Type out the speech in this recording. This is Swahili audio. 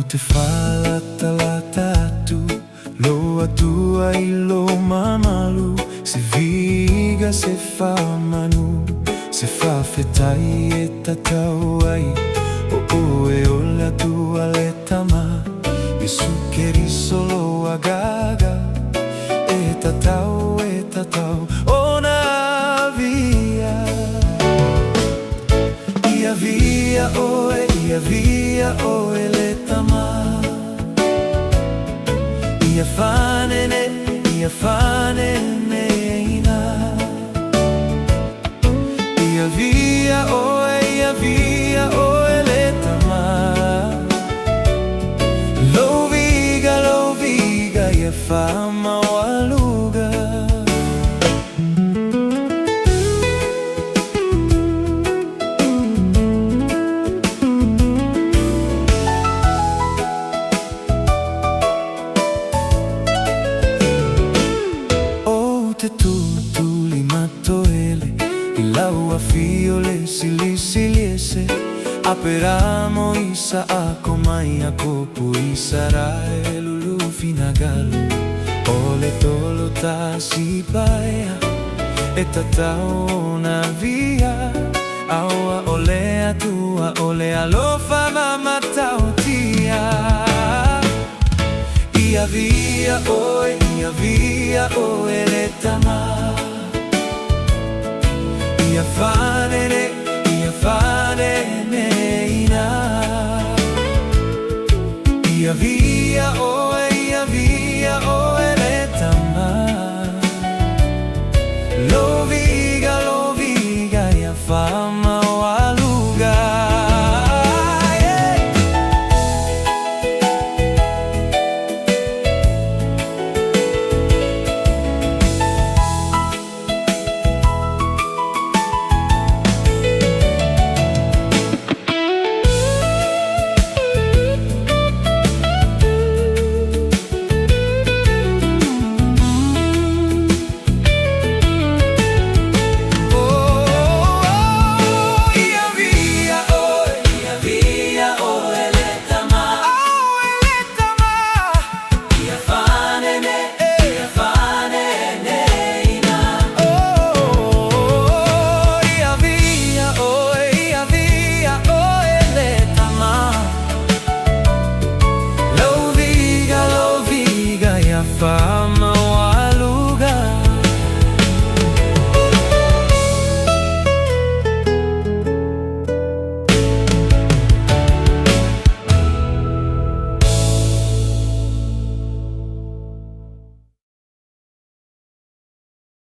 Te Faalatalata Atu, loa tua I lo mamalu. Se viga se fa manu, se fa fetai e tatau ai. O e olha tua letama, e sukeri solo agaga. E tatau, ona via. Ia via oe letama. Ia fanene ina. Ia via oe letama. Loviga, ia fama waluga. Te tutuli matoele, ilaua fiole siliese. Aperamo isa ako mai ako puisara lulu finagalo. Ole tolo ta si paea, e tatao na via. Aua olea tua, olea lo fama matao tia. Ia via oe letama. Ia fanene ina. Ia via oe